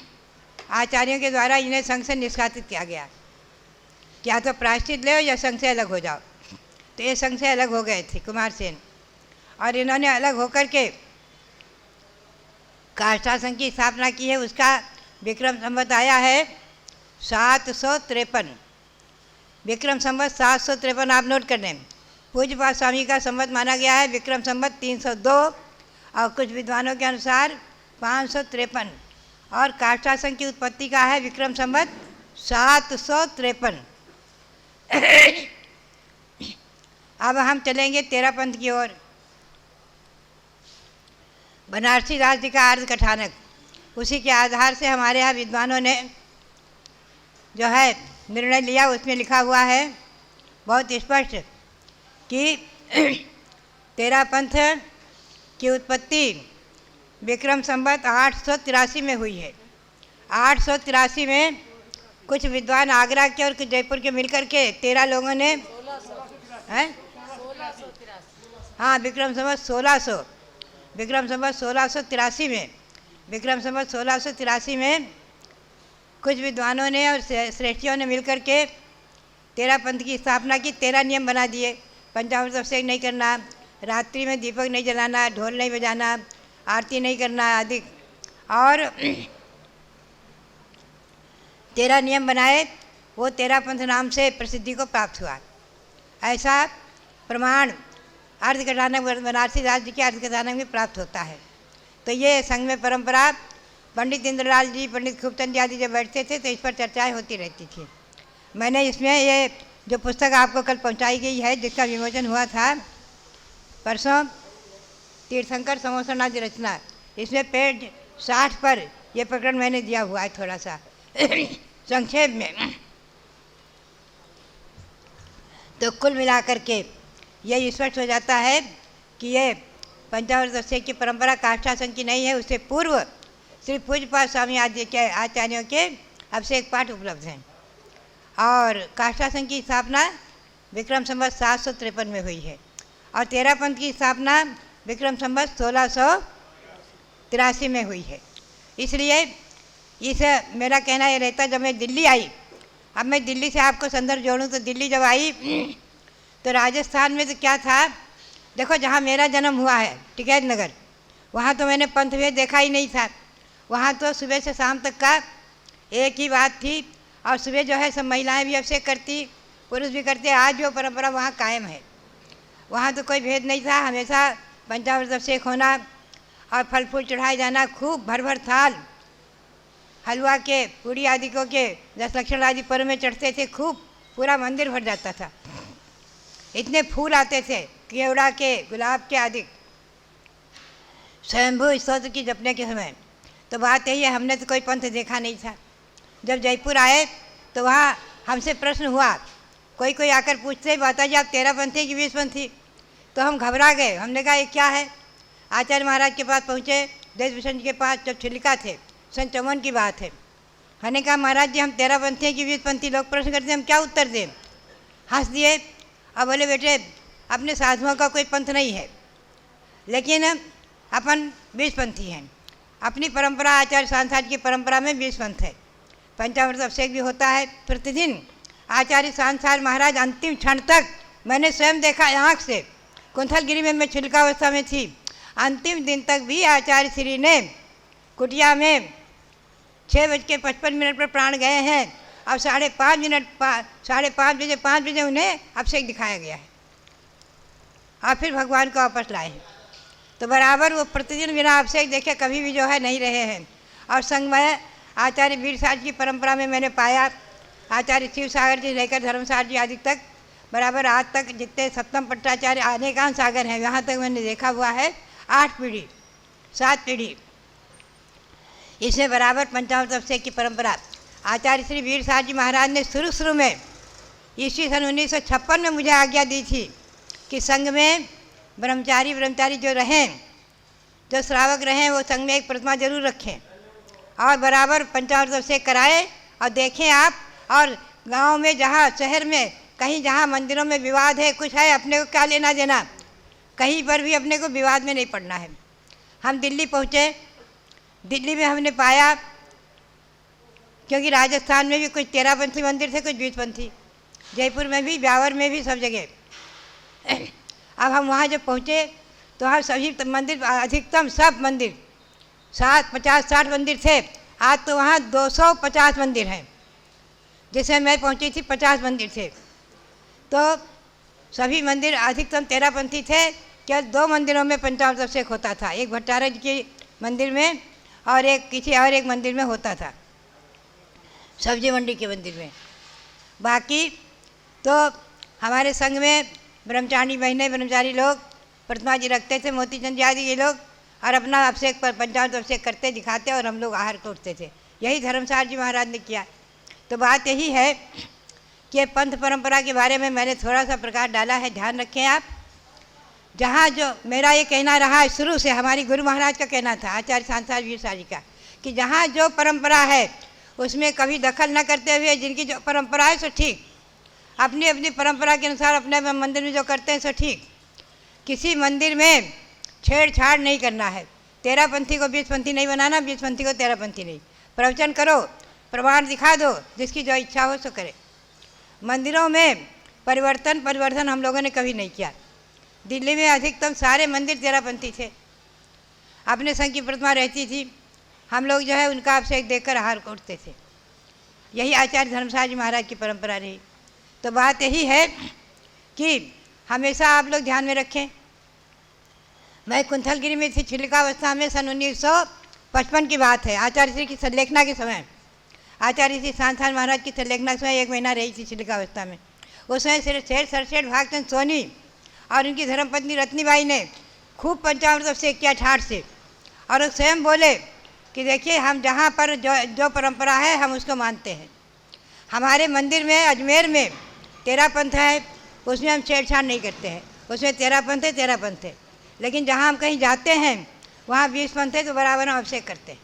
आचार्यों के द्वारा इन्हें संघ से निष्कासित किया गया, क्या तो प्रायश्चित ले या संघ से अलग हो जाओ। तो ये संघ से अलग हो गए थे कुमार सेन, और इन्होंने अलग होकर के काष्ठा संघ की स्थापना की है। उसका विक्रम संवत आया है 753, विक्रम संवत 753 आप नोट कर लें। पूज्यपाद स्वामी का संवत माना गया है विक्रम संवत 302 और कुछ विद्वानों के अनुसार 553, और काष्ठा संघ की उत्पत्ति का है विक्रम संवत 753। अब हम चलेंगे तेरा पंथ की ओर। बनारसी दास जी का आर्ध कथानक, उसी के आधार से हमारे यहाँ विद्वानों ने जो है निर्णय लिया। उसमें लिखा हुआ है बहुत स्पष्ट कि तेरा पंथ की उत्पत्ति विक्रम संवत 883 में हुई है। 883 में कुछ विद्वान आगरा के और कुछ जयपुर के मिलकर के 13 लोगों ने हाँ विक्रम संवत 1600, विक्रम संवत 1683 में, विक्रम संवत 1683 में कुछ विद्वानों ने और श्रेष्ठियों ने मिलकर के तेरा पंथ की स्थापना की। 13 नियम बना दिए। पंचामृत अभिषेक नहीं करना, रात्रि में दीपक नहीं जलाना, ढोल नहीं बजाना, आरती नहीं करना आदि, और 13 नियम बनाए। वो तेरा पंथ नाम से प्रसिद्धि को प्राप्त हुआ। ऐसा प्रमाण अर्ध कथानक बनारसी दास जी के अर्ध कथानक में प्राप्त होता है। तो ये संघ में परंपरा, पंडित इंद्रलाल जी, पंडित खूबचंद जी आदि जब बैठते थे तो इस पर चर्चाएं होती रहती थी। मैंने इसमें ये जो पुस्तक आपको कल पहुंचाई गई है, जिसका विमोचन हुआ था परसों, तीर्थंकर समोसनाथ रचना, इसमें पेज 60 पर यह प्रकरण मैंने दिया हुआ है थोड़ा सा संक्षेप में। तो कुल मिलाकर के यह स्पष्ट हो जाता है कि ये पंचामृत अभिषेक की परंपरा काष्ठासन की नहीं है, उससे पूर्व श्री पूज्यपाद स्वामी आदि के आचार्यों के अभिषेक पाठ उपलब्ध हैं। और काष्ठासन की स्थापना विक्रम संवत 753 में हुई है और तेरा पंथ की स्थापना विक्रम संवत 1683 में हुई है। इसलिए इस मेरा कहना ये रहता, जब मैं दिल्ली आई, अब मैं दिल्ली से आपको संदर्भ जोड़ूं तो दिल्ली जब आई तो राजस्थान में तो क्या था, देखो जहाँ मेरा जन्म हुआ है टिकैत नगर, वहाँ तो मैंने पंथ भेद देखा ही नहीं था। वहाँ तो सुबह से शाम तक का एक ही बात थी और सुबह जो है सब महिलाएं भी अभिषेक करती, पुरुष भी करते। आज जो परंपरा वहाँ कायम है, वहाँ तो कोई भेद नहीं था, हमेशा पंचामृत अभिषेक होना और फल फूल चढ़ाए जाना, खूब भर भर थाल हलवा के, पूड़ी आदि को के 10 लक्षण आदि पर्व में चढ़ते थे, खूब पूरा मंदिर भर जाता था। इतने फूल आते थे, केवड़ा के, गुलाब के आदि, स्वयंभू स्तोत्र की जपने के समय। तो बात यही है, हमने तो कोई पंथ देखा नहीं था। जब जयपुर आए तो वहाँ हमसे प्रश्न हुआ, कोई आकर पूछते, माता जी आप 13 पंथी कि 20 पंथी? तो हम घबरा गए। हमने कहा ये क्या है? आचार्य महाराज के पास पहुँचे, देश भूषण जी के पास, जब छिलिका थे, सन 54 की बात है। हमने कहा महाराज जी हम 13 पंथी हैं कि 20 पंथी? लोग प्रश्न करते हैं, हम क्या उत्तर दें? हंस दिए और बोले बेटे अपने साधुओं का कोई पंथ नहीं है, लेकिन अपन 20 पंथी हैं। अपनी परंपरा आचार्य सांसार की परंपरा में 20 पंथ है। पंचामृत अभिषेक भी होता है प्रतिदिन। आचार्य सांसार महाराज अंतिम क्षण तक, मैंने स्वयं देखा आँख से, कुंथलगिरी में मैं छिलकावस्था में थी, अंतिम दिन तक भी आचार्य श्री ने कुटिया में 6:55 पर प्राण गए हैं और 5:30 बजे 5 बजे उन्हें अभिषेक दिखाया गया है और फिर भगवान को वापस लाए हैं। तो बराबर वो प्रतिदिन बिना अभिषेक देखे कभी भी जो है नहीं रहे हैं। और संग में आचार्य वीर साज की परंपरा में मैंने पाया, आचार्य शिव सागर जी लेकर धर्मसार जी आदि तक, बराबर आज तक जितने सप्तम पट्टाचार्य अनेकांत सागर हैं, यहाँ तक मैंने देखा हुआ है 8 पीढ़ी 7 पीढ़ी। इसमें बराबर पंचामृत अभिषेक की परंपरा आचार्य श्री वीर साज जी महाराज ने शुरू में ईस्वी सन 1956 में मुझे आज्ञा दी थी कि संघ में ब्रह्मचारी जो रहें, जो श्रावक रहें, वो संघ में एक प्रतिमा जरूर रखें और बराबर पंचामृत अभिषेक कराएं। और देखें आप, और गांव में जहाँ शहर में कहीं जहाँ मंदिरों में विवाद है, कुछ है, अपने को क्या लेना देना, कहीं पर भी अपने को विवाद में नहीं पड़ना है। हम दिल्ली पहुँचे, दिल्ली में हमने पाया, क्योंकि राजस्थान में भी कुछ 13 पंथी मंदिर थे, कुछ 20 पंथी, जयपुर में भी, ब्यावर में भी, सब जगह। अब हम वहाँ जब पहुँचे तो वहाँ सभी मंदिर, अधिकतम सब मंदिर 50-60 मंदिर थे। आज तो वहाँ 250 मंदिर हैं। जिसमें मैं पहुँची थी 50 मंदिर थे। तो सभी मंदिर अधिकतम 13 पंथी थे। केवल 2 मंदिरों में पंचामृत अभिषेक होता था, एक भट्टारक के मंदिर में और एक किसी और एक मंदिर में होता था, सब्जी मंडी के मंदिर में। बाकी तो हमारे संघ में ब्रह्मचारी बहनें, ब्रह्मचारी लोग प्रतिमा जी रखते थे, मोतीचंद जी आदि ये लोग, और अपना अभिषेक पर पंचामृत अभिषेक करते दिखाते और हम लोग आहार तोड़ते थे। यही धर्मसार जी महाराज ने किया। तो बात यही है कि पंथ परंपरा के बारे में मैंने थोड़ा सा प्रकाश डाला है, ध्यान रखें आप। जहाँ जो मेरा ये कहना रहा है शुरू से, हमारी गुरु महाराज का कहना था, आचार्य सांसार वीर साजी का, कि जहाँ जो परंपरा है उसमें कभी दखल न करते हुए, जिनकी जो परंपरा है सो ठीक, अपनी अपनी परंपरा के अनुसार अपने मंदिर में जो करते हैं सो ठीक, किसी मंदिर में छेड़छाड़ नहीं करना है। 13 पंथी को 20 पंथी नहीं बनाना, 20 पंथी को 13 पंथी नहीं। प्रवचन करो, प्रमाण दिखा दो, जिसकी जो इच्छा हो सो करे। मंदिरों में परिवर्तन हम लोगों ने कभी नहीं किया। दिल्ली में अधिकतम सारे मंदिर 13 पंथी थे। अपने संघ की प्रतिमा रहती थी, हम लोग जो है उनका अभिषेक देखकर आहार कोटते थे। यही आचार्य धर्मसार जी महाराज की परंपरा रही। तो बात यही है कि हमेशा आप लोग ध्यान में रखें। मैं कुंथलगिरी में थी छिलिकावस्था में, सन 1955 की बात है, आचार्य श्री की संलेखना के समय, आचार्य श्री सांसार महाराज की संलेखना के समय 1 महीना रही थी छिलिकावस्था में। उसमें सेठ सरसेठ भागचंद सोनी और उनकी धर्मपत्नी रत्नीबाई ने खूब पंचामृत अभिषेक किया ठाठ से, और वो स्वयं बोले कि देखिए हम जहाँ पर जो परंपरा है हम उसको मानते हैं। हमारे मंदिर में अजमेर में 13 पंथ है, उसमें हम छेड़छाड़ नहीं करते हैं, उसमें 13 पंथ है 13 पंथ है। लेकिन जहाँ हम कहीं जाते हैं वहाँ 20 पंथ है तो बराबर हम अभिषेक करते हैं,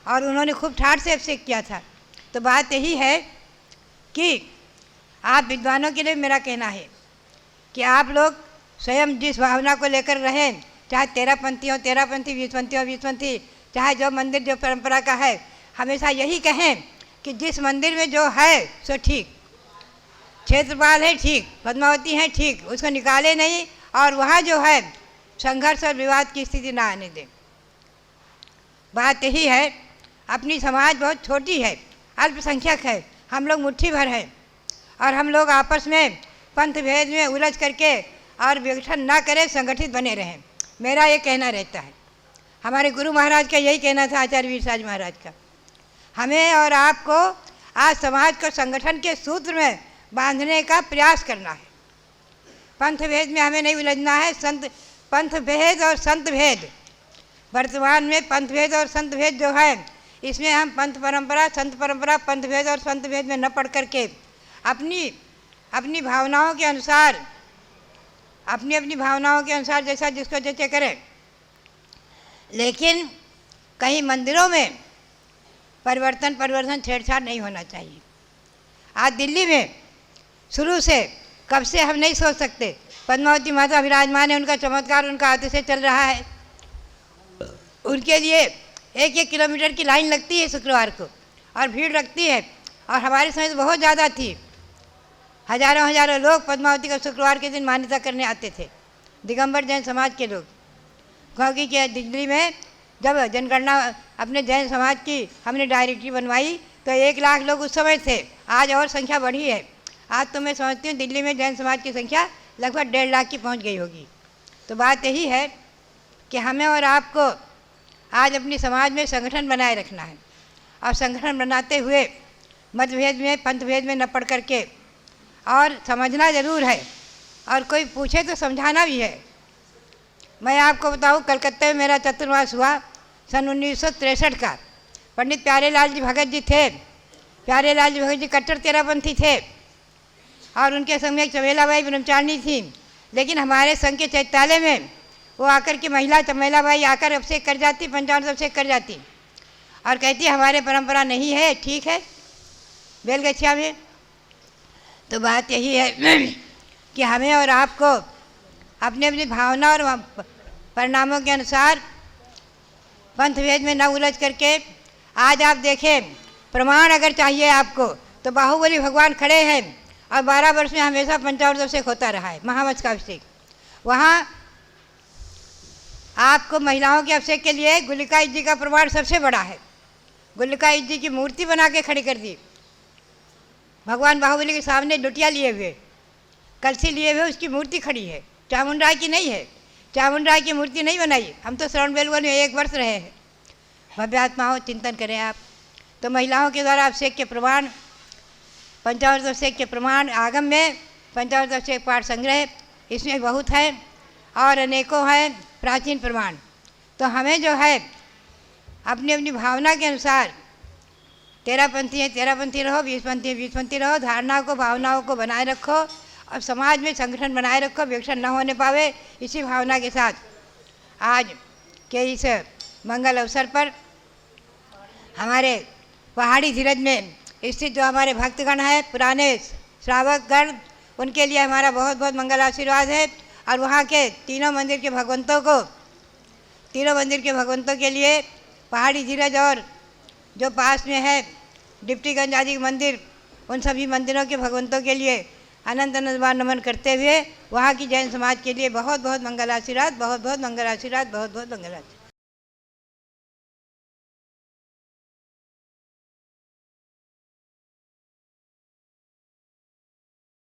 और उन्होंने खूब ठाठ से अभिषेक किया था। तो बात यही है कि आप विद्वानों के लिए मेरा कहना है कि आप लोग स्वयं जिस भावना को लेकर रहें, चाहे 13 पंथी हो 13 पंथी, 20 पंथी हो 20 पंथी, चाहे जो मंदिर जो परंपरा का है, हमेशा यही कहें कि जिस मंदिर में जो है सो ठीक, क्षेत्रपाल है ठीक, पद्मावती है ठीक, उसको निकाले नहीं, और वहाँ जो है संघर्ष और विवाद की स्थिति ना आने दें। बात यही है, अपनी समाज बहुत छोटी है, अल्पसंख्यक है, हम लोग मुट्ठी भर हैं, और हम लोग आपस में पंथ भेद में उलझ करके और विघटन ना करें, संगठित बने रहें, मेरा ये कहना रहता है। हमारे गुरु महाराज का यही कहना था, आचार्य वीरसाज महाराज का। हमें और आपको आज समाज को संगठन के सूत्र में बांधने का प्रयास करना है। पंथ भेद में हमें नहीं उलझना है। पंथ भेद और संत भेद, वर्तमान में पंथ भेद और संत भेद जो है, इसमें हम पंथ परंपरा, संत परंपरा, पंथ भेद और संत भेद में न पढ़ करके अपनी भावनाओं के अनुसार, अपनी भावनाओं के अनुसार जैसा जिसको जैसे करें, लेकिन कहीं मंदिरों में परिवर्तन छेड़छाड़ नहीं होना चाहिए। आज दिल्ली में शुरू से कब से हम नहीं सोच सकते, पद्मावती माता विराजमान है, उनका चमत्कार उनका हाथ से चल रहा है। उनके लिए 1-1 किलोमीटर की लाइन लगती है शुक्रवार को, और भीड़ लगती है, और हमारे समय तो बहुत ज़्यादा थी। हजारों लोग पद्मावती का शुक्रवार के दिन मान्यता करने आते थे, दिगंबर जैन समाज के लोग। क्योंकि क्या दिल्ली में जब जनगणना अपने जैन समाज की हमने डायरेक्टरी बनवाई तो 1 लाख लोग उस समय थे, आज और संख्या बढ़ी है। आज तो मैं समझती हूँ दिल्ली में जैन समाज की संख्या लगभग 1.5 लाख की पहुँच गई होगी। तो बात यही है कि हमें और आपको आज अपनी समाज में संगठन बनाए रखना है, और संगठन बनाते हुए मतभेद में पंथ भेद में न पड़ करके, और समझना ज़रूर है, और कोई पूछे तो समझाना भी है। मैं आपको बताऊं, कलकत्ते में मेरा चतुर्मास हुआ सन 1963 का। पंडित प्यारेलाल जी भगत जी थे। प्यारेलाल जी भगत जी कट्टर 13पंथी थे, और उनके संग में एक चमेलाबाई ब्रह्मचारिणी थी। लेकिन हमारे संघ के चैत्यालय में वो आकर के महिला चमेलाबाई आकर अभिषेक कर जाती, पंचामृत अभिषेक कर जाती, और कहती हमारे परंपरा नहीं है, ठीक है, बेलगछिया में। तो बात यही है कि हमें और आपको अपनी भावना और परिणामों के अनुसार पंथ भेद में न उलझ करके, आज आप देखें, प्रमाण अगर चाहिए आपको तो बाहुबली भगवान खड़े हैं, और 12 वर्ष में हमेशा पंचामृत अभिषेक होता रहा है, महावंश का अभिषेक। वहाँ आपको महिलाओं के अभिषेक के लिए गुलिकाई जी का प्रमाण सबसे बड़ा है। गुलिकाई जी की मूर्ति बना के खड़ी कर दी, भगवान बाहुबली के सामने लुटिया लिए हुए, कलसी लिए हुए, उसकी मूर्ति खड़ी है। चामुंडा की नहीं है, चामुंडा की मूर्ति नहीं बनाई। हम तो श्रवण बेलगोल में 1 वर्ष रहे हैं। भव्यात्माओं, चिंतन करें आप। तो महिलाओं के द्वारा अभिषेक के प्रमाण, पंचामृत अभिषेक के प्रमाण, आगम में पंचामृत अभिषेक पाठ संग्रह, इसमें बहुत है, और अनेकों हैं प्राचीन प्रमाण। तो हमें जो है अपनी भावना के अनुसार 13पंथी है 13पंथी रहो, 20पंथी है 20पंथी रहो, धारणाओं को भावनाओं को बनाए रखो, और समाज में संगठन बनाए रखो, विघटन न होने पावे। इसी भावना के साथ आज के इस मंगल अवसर पर हमारे पहाड़ी धीरज में स्थित जो हमारे भक्तगण हैं, पुराने श्रावकगण, उनके लिए हमारा बहुत बहुत मंगल आशीर्वाद है। और वहाँ के तीनों मंदिर के भगवंतों के लिए पहाड़ी धीरज और जो पास में है डिप्टीगंज आदि मंदिर, उन सभी मंदिरों के भगवंतों के लिए अनंत अनंत बार नमन करते हुए वहाँ की जैन समाज के लिए बहुत बहुत मंगल आशीर्वाद, बहुत बहुत मंगल आशीर्वाद, बहुत बहुत मंगल आशीर्वाद।